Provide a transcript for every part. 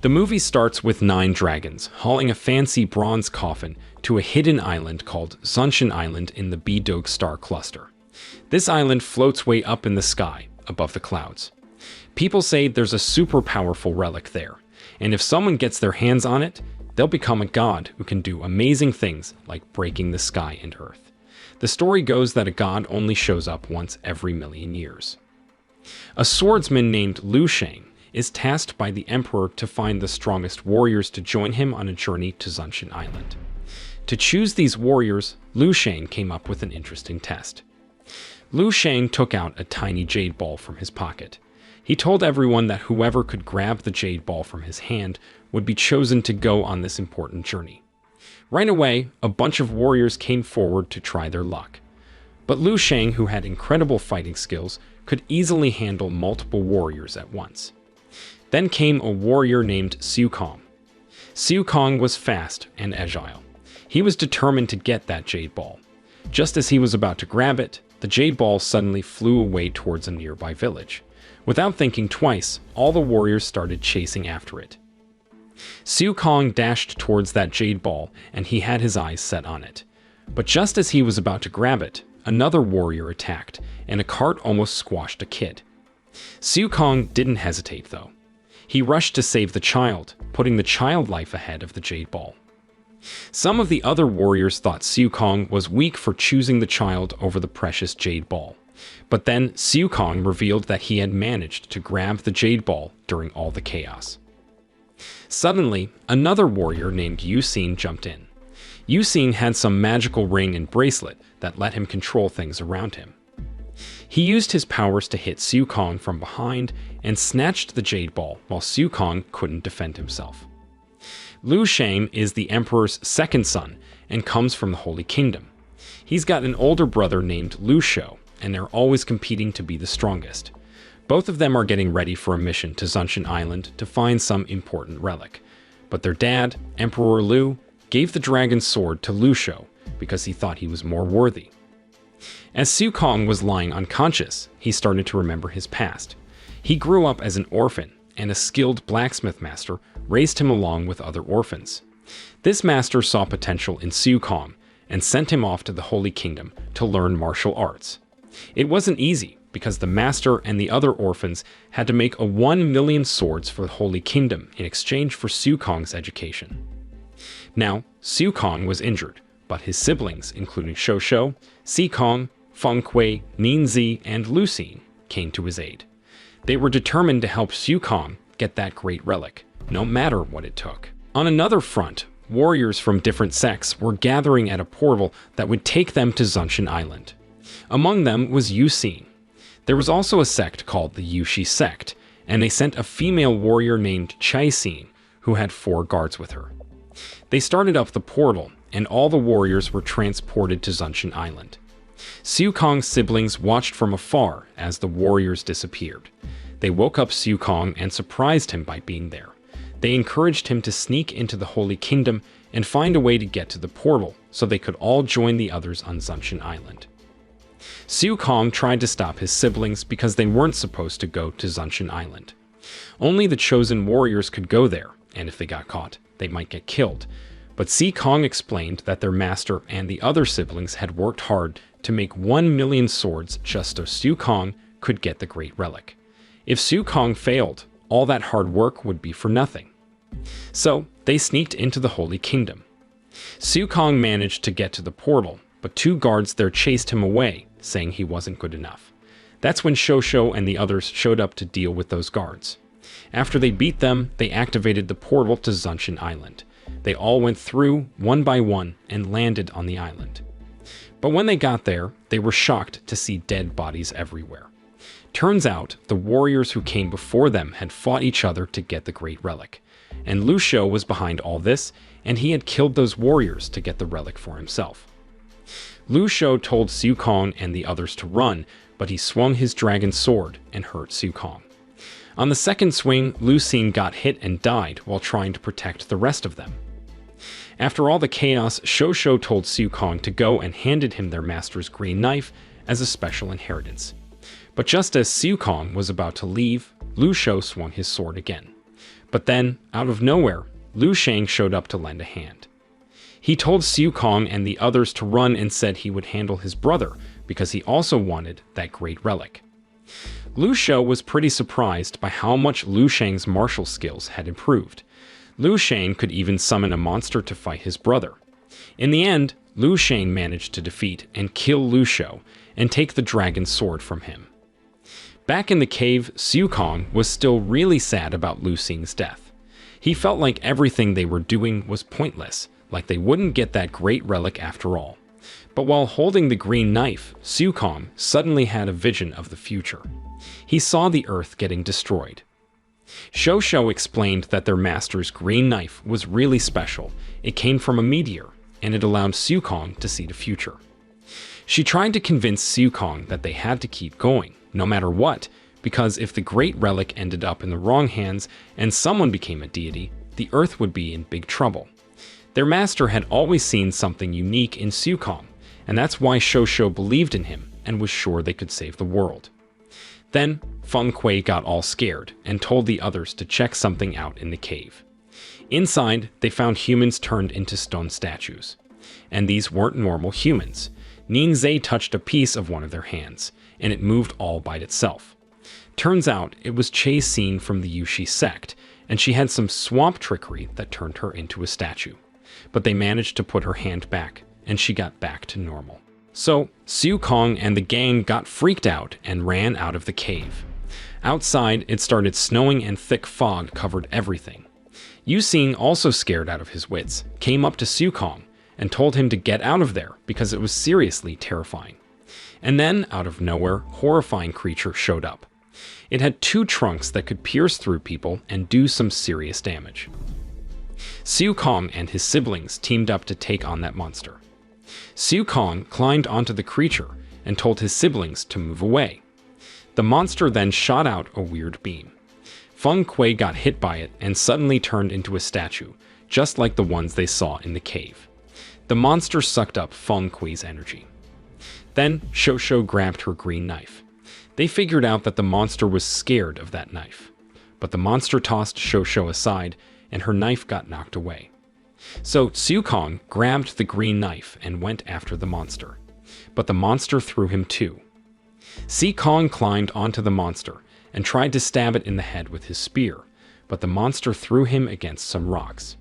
The movie starts with 9 dragons hauling a fancy bronze coffin to a hidden island called Sunin Island in the Bog Star cluster. This island floats way up in the sky, above the clouds. People say there's a super powerful relic there, and if someone gets their hands on it, they'll become a god who can do amazing things like breaking the sky and earth. The story goes that a god only shows up once every million years. A swordsman named Luain is tasked by the emperor to find the strongest warriors to join him on a journey to Sunin Island. To choose these warriors, Luain came up with an interesting test. Luain took out a tiny jade ball from his pocket. He told everyone that whoever could grab the jade ball from his hand would be chosen to go on this important journey. Right away, a bunch of warriors came forward to try their luck. But Luain, who had incredible fighting skills, could easily handle multiple warriors at once. Then came a warrior named Suuk Kong. Suuk Kong was fast and agile. He was determined to get that jade ball. Just as he was about to grab it, the jade ball suddenly flew away towards a nearby village. Without thinking twice, all the warriors started chasing after it. Suuk Kong dashed towards that jade ball, and he had his eyes set on it. But just as he was about to grab it, another warrior attacked, and a cart almost squashed a kid. Suuk Kong didn't hesitate, though. He rushed to save the child, putting the child life ahead of the jade ball. Some of the other warriors thought Suuk Kong was weak for choosing the child over the precious jade ball. But then Suuk Kong revealed that he had managed to grab the jade ball during all the chaos. Suddenly, another warrior named Yusin jumped in. Yusin had some magical ring and bracelet that let him control things around him. He used his powers to hit Suuk Kong from behind and snatched the jade ball while Suuk Kong couldn't defend himself. Luain is the emperor's second son and comes from the Holy Kingdom. He's got an older brother named Luo, and they're always competing to be the strongest. Both of them are getting ready for a mission to Sunin Island to find some important relic. But their dad, Emperor Lu, gave the dragon's sword to Luo because he thought he was more worthy. As Suuk Kong was lying unconscious, he started to remember his past. He grew up as an orphan, and a skilled blacksmith master raised him along with other orphans. This master saw potential in Suuk Kong and sent him off to the Holy Kingdom to learn martial arts. It wasn't easy, because the master and the other orphans had to make 1,000,000 swords for the Holy Kingdom in exchange for Suuk Kong's education. Now, Suuk Kong was injured, but his siblings, including Shou, Si Kong, Feng Kui, Ninzi, and Lusin, came to his aid. They were determined to help Suuk Kong get that great relic, no matter what it took. On another front, warriors from different sects were gathering at a portal that would take them to Sunin Island. Among them was Yusin. There was also a sect called the Yushi sect, and they sent a female warrior named Chaisin, who had 4 guards with her. They started up the portal, and all the warriors were transported to Sunin Island. Suuk Kong's siblings watched from afar as the warriors disappeared. They woke up Suuk Kong and surprised him by being there. They encouraged him to sneak into the Holy Kingdom and find a way to get to the portal so they could all join the others on Sunin Island. Suuk Kong tried to stop his siblings because they weren't supposed to go to Sunin Island. Only the chosen warriors could go there, and if they got caught, they might get killed. But Suuk Kong explained that their master and the other siblings had worked hard to make 1,000,000 swords just so Suuk Kong could get the Great Relic. If Suuk Kong failed, all that hard work would be for nothing. So they sneaked into the Holy Kingdom. Suuk Kong managed to get to the portal, but 2 guards there chased him away, saying he wasn't good enough. That's when Shou and the others showed up to deal with those guards. After they beat them, they activated the portal to Sunin Island. They all went through, one by one, and landed on the island. But when they got there, they were shocked to see dead bodies everywhere. Turns out, the warriors who came before them had fought each other to get the Great Relic. And Luo was behind all this, and he had killed those warriors to get the relic for himself. Luo told Suuk Kong and the others to run, but he swung his dragon sword and hurt Suuk Kong. On the second swing, Lusin got hit and died while trying to protect the rest of them. After all the chaos, Shou told Suuk Kong to go and handed him their master's green knife as a special inheritance. But just as Suuk Kong was about to leave, Luo swung his sword again. But then, out of nowhere, Luain showed up to lend a hand. He told Suuk Kong and the others to run and said he would handle his brother because he also wanted that Great Relic. Luain was pretty surprised by how much Luain's martial skills had improved. Luain could even summon a monster to fight his brother. In the end, Luain managed to defeat and kill Luain and take the dragon's sword from him. Back in the cave, Suuk Kong was still really sad about Luain's death. He felt like everything they were doing was pointless, like they wouldn't get that Great Relic after all. But while holding the green knife, Suuk Kong suddenly had a vision of the future. He saw the earth getting destroyed. Shou explained that their master's green knife was really special. It came from a meteor, and it allowed Suuk Kong to see the future. She tried to convince Suuk Kong that they had to keep going, no matter what, because if the Great Relic ended up in the wrong hands and someone became a deity, the earth would be in big trouble. Their master had always seen something unique in Suuk Kong, and that's why Shou believed in him and was sure they could save the world. Then, Feng Kui got all scared and told the others to check something out in the cave. Inside, they found humans turned into stone statues. And these weren't normal humans. Ninzai touched a piece of one of their hands, and it moved all by itself. Turns out, it was Shain from the Yushi sect, and she had some swamp trickery that turned her into a statue. But they managed to put her hand back, and she got back to normal. So, Suuk Kong and the gang got freaked out and ran out of the cave. Outside, it started snowing and thick fog covered everything. Yusin, also scared out of his wits, came up to Suuk Kong and told him to get out of there because it was seriously terrifying. And then, out of nowhere, horrifying creature showed up. It had 2 trunks that could pierce through people and do some serious damage. Suuk Kong and his siblings teamed up to take on that monster. Suuk Kong climbed onto the creature and told his siblings to move away. The monster then shot out a weird beam. Feng Kui got hit by it and suddenly turned into a statue, just like the ones they saw in the cave. The monster sucked up Feng Kui's energy. Then Shou grabbed her green knife. They figured out that the monster was scared of that knife. But the monster tossed Shou aside and her knife got knocked away. So Suuk Kong grabbed the green knife and went after the monster. But the monster threw him too. Suuk Kong climbed onto the monster and tried to stab it in the head with his spear, but the monster threw him against some rocks.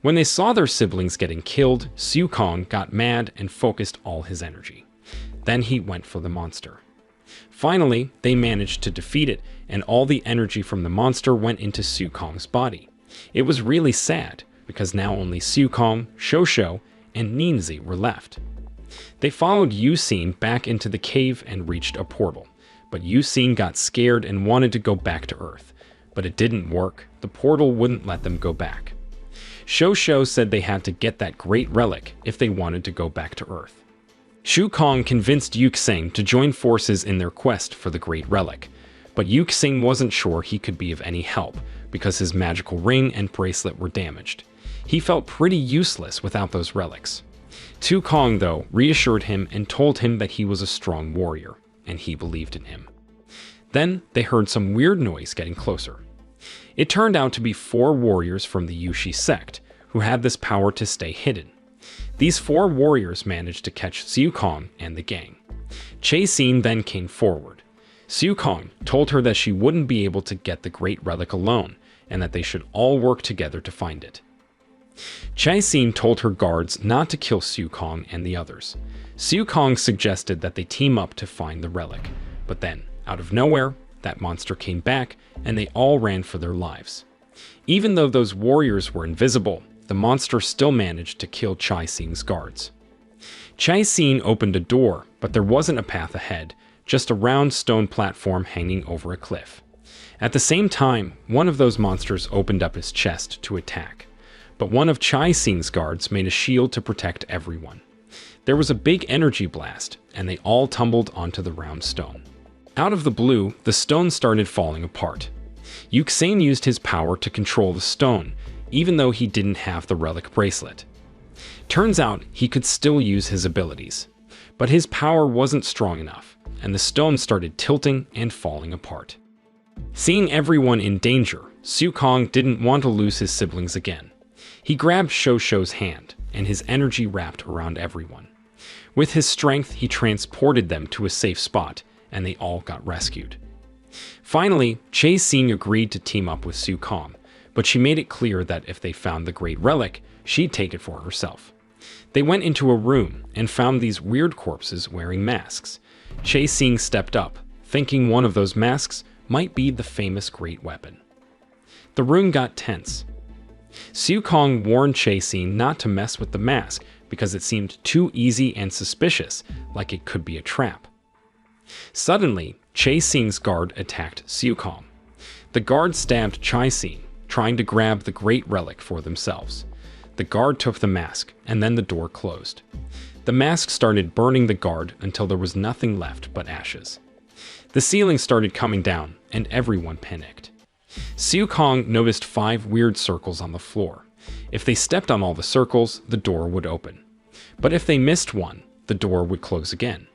When they saw their siblings getting killed, Suuk Kong got mad and focused all his energy. Then he went for the monster. Finally, they managed to defeat it, and all the energy from the monster went into Suuk Kong's body. It was really sad, because now only Suuk Kong, Shou, and Ninzai were left. They followed Yusin back into the cave and reached a portal, but Yusin got scared and wanted to go back to Earth. But it didn't work. The portal wouldn't let them go back. Shou said they had to get that Great Relic if they wanted to go back to Earth. Suuk Kong convinced Yusin to join forces in their quest for the Great Relic, but Yusin wasn't sure he could be of any help because his magical ring and bracelet were damaged. He felt pretty useless without those relics. Suuk Kong, though, reassured him and told him that he was a strong warrior, and he believed in him. Then they heard some weird noise getting closer. It turned out to be 4 warriors from the Yushi sect, who had this power to stay hidden. These 4 warriors managed to catch Suuk Kong and the gang. Shain then came forward. Suuk Kong told her that she wouldn't be able to get the Great Relic alone, and that they should all work together to find it. Shain told her guards not to kill Suuk Kong and the others. Suuk Kong suggested that they team up to find the relic, but then, out of nowhere, that monster came back and they all ran for their lives. Even though those warriors were invisible, the monster still managed to kill Shain's guards. Shain opened a door, but there wasn't a path ahead, just a round stone platform hanging over a cliff. At the same time, one of those monsters opened up his chest to attack. But one of Shain's guards made a shield to protect everyone. There was a big energy blast, and they all tumbled onto the round stone. Out of the blue, the stone started falling apart. Yusin used his power to control the stone, even though he didn't have the relic bracelet. Turns out he could still use his abilities, but his power wasn't strong enough, and the stone started tilting and falling apart. Seeing everyone in danger, Suuk Kong didn't want to lose his siblings again. He grabbed Shosho's hand, and his energy wrapped around everyone. With his strength, he transported them to a safe spot, and they all got rescued. Finally, Shain agreed to team up with Suuk Kong, but she made it clear that if they found the Great Relic, she'd take it for herself. They went into a room and found these weird corpses wearing masks. Shain stepped up, thinking one of those masks might be the famous Great Weapon. The room got tense. Suuk Kong warned Shain not to mess with the mask because it seemed too easy and suspicious, like it could be a trap. Suddenly, Shain's guard attacked Suuk Kong. The guard stabbed Shain, trying to grab the Great Relic for themselves. The guard took the mask, and then the door closed. The mask started burning the guard until there was nothing left but ashes. The ceiling started coming down, and everyone panicked. Suuk Kong noticed 5 weird circles on the floor. If they stepped on all the circles, the door would open. But if they missed one, the door would close again.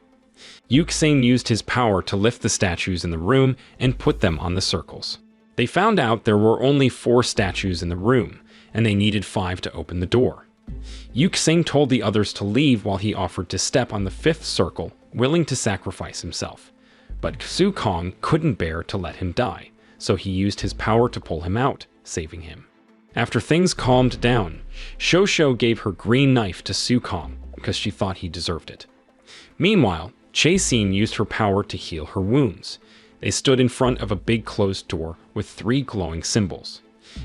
Yusin used his power to lift the statues in the room and put them on the circles. They found out there were only 4 statues in the room, and they needed 5 to open the door. Yusin told the others to leave while he offered to step on the 5th circle, willing to sacrifice himself. But Suuk Kong couldn't bear to let him die, so he used his power to pull him out, saving him. After things calmed down, Shosho gave her green knife to Suuk Kong because she thought he deserved it. Meanwhile, Shain used her power to heal her wounds. They stood in front of a big closed door with 3 glowing symbols.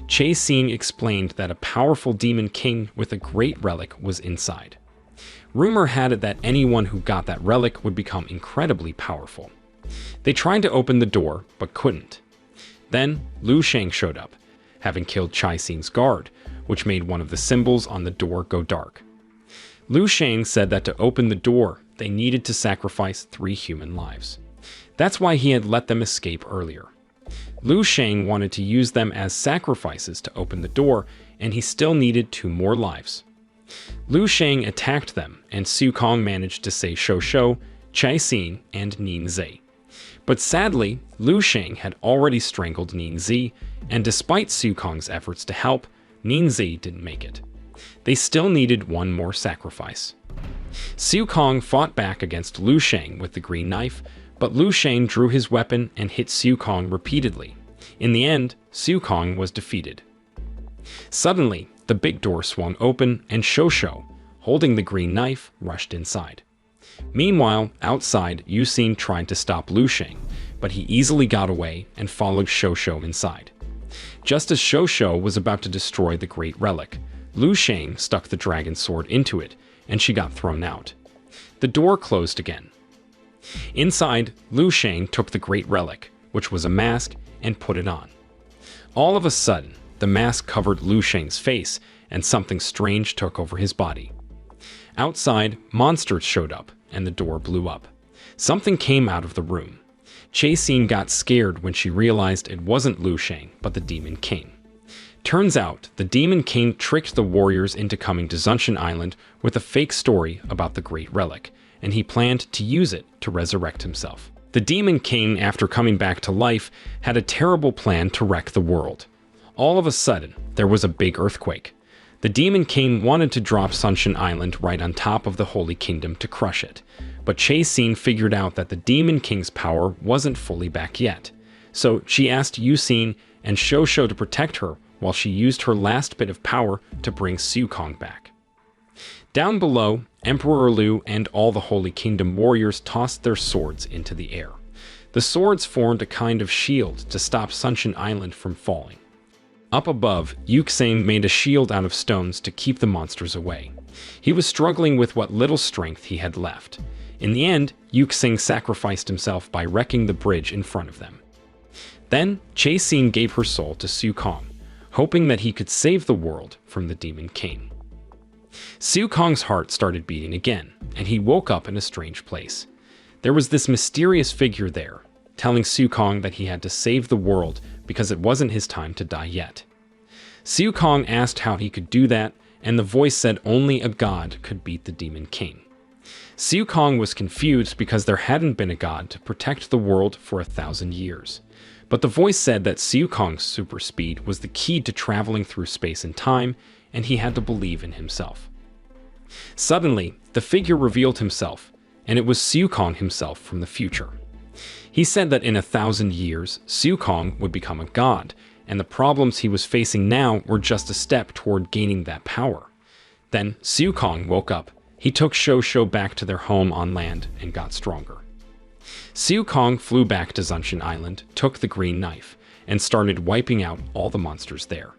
Shain explained that a powerful demon king with a great relic was inside. Rumor had it that anyone who got that relic would become incredibly powerful. They tried to open the door, but couldn't. Then, Luain showed up, having killed Shain's guard, which made one of the symbols on the door go dark. Luain said that to open the door, they needed to sacrifice 3 human lives. That's why he had let them escape earlier. Luain wanted to use them as sacrifices to open the door, and he still needed 2 more lives. Luain attacked them, and Suuk Kong managed to save Shosho, Shain, and Ninzi. But sadly, Luain had already strangled Ninzi, and despite Suuk Kong's efforts to help, Ninzi didn't make it. They still needed 1 more sacrifice. Suuk Kong fought back against Luain with the green knife, but Luain drew his weapon and hit Suuk Kong repeatedly. In the end, Suuk Kong was defeated. Suddenly, the big door swung open and Shosho, holding the green knife, rushed inside. Meanwhile, outside, Yusin tried to stop Luain, but he easily got away and followed Shosho inside. Just as Shosho was about to destroy the Great Relic, Luain stuck the dragon sword into it, and she got thrown out. The door closed again. Inside, Luain took the Great Relic, which was a mask, and put it on. All of a sudden, the mask covered Luain's face, and something strange took over his body. Outside, monsters showed up, and the door blew up. Something came out of the room. Shain got scared when she realized it wasn't Luain, but the Demon King. Turns out, the Demon King tricked the warriors into coming to Sunin Island with a fake story about the Great Relic, and he planned to use it to resurrect himself. The Demon King, after coming back to life, had a terrible plan to wreck the world. All of a sudden, there was a big earthquake. The Demon King wanted to drop Sunin Island right on top of the Holy Kingdom to crush it, but Shain figured out that the Demon King's power wasn't fully back yet. So she asked Yusin and Shosho to protect her while she used her last bit of power to bring Suuk Kong back. Down below, Emperor Lu and all the Holy Kingdom warriors tossed their swords into the air. The swords formed a kind of shield to stop Sunin Island from falling. Up above, Yusin made a shield out of stones to keep the monsters away. He was struggling with what little strength he had left. In the end, Yusin sacrificed himself by wrecking the bridge in front of them. Then, Shain gave her soul to Suuk Kong, hoping that he could save the world from the Demon King. Suuk Kong's heart started beating again, and he woke up in a strange place. There was this mysterious figure there, telling Suuk Kong that he had to save the world because it wasn't his time to die yet. Suuk Kong asked how he could do that, and the voice said only a god could beat the Demon King. Suuk Kong was confused because there hadn't been a god to protect the world for 1,000 years. But the voice said that Suuk Kong's super speed was the key to traveling through space and time, and he had to believe in himself. Suddenly, the figure revealed himself, and it was Suuk Kong himself from the future. He said that in 1,000 years, Suuk Kong would become a god, and the problems he was facing now were just a step toward gaining that power. Then Suuk Kong woke up. He took Shou back to their home on land and got stronger. Suuk Kong flew back to Sunin Island, took the green knife, and started wiping out all the monsters there.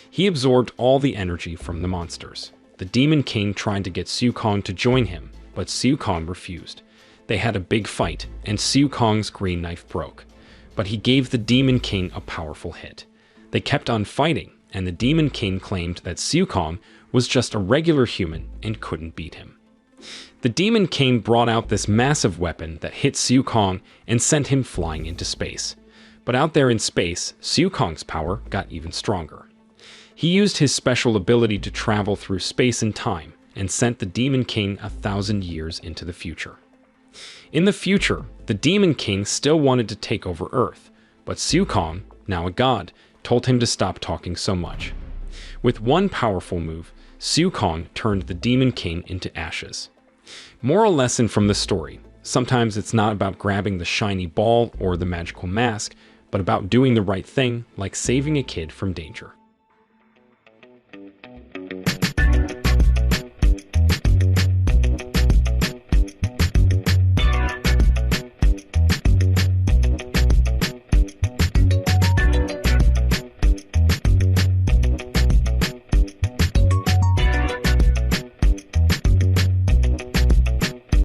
He absorbed all the energy from the monsters. The Demon King tried to get Suuk Kong to join him, but Suuk Kong refused. They had a big fight, and Suuk Kong's green knife broke. But he gave the Demon King a powerful hit. They kept on fighting, and the Demon King claimed that Suuk Kong was just a regular human and couldn't beat him. The Demon King brought out this massive weapon that hit Suuk Kong and sent him flying into space. But out there in space, Suuk Kong's power got even stronger. He used his special ability to travel through space and time and sent the Demon King 1,000 years into the future. In the future, the Demon King still wanted to take over Earth, but Suuk Kong, now a god, told him to stop talking so much. With one powerful move, Suuk Kong turned the Demon King into ashes. Moral lesson from the story: sometimes it's not about grabbing the shiny ball or the magical mask, but about doing the right thing, like saving a kid from danger.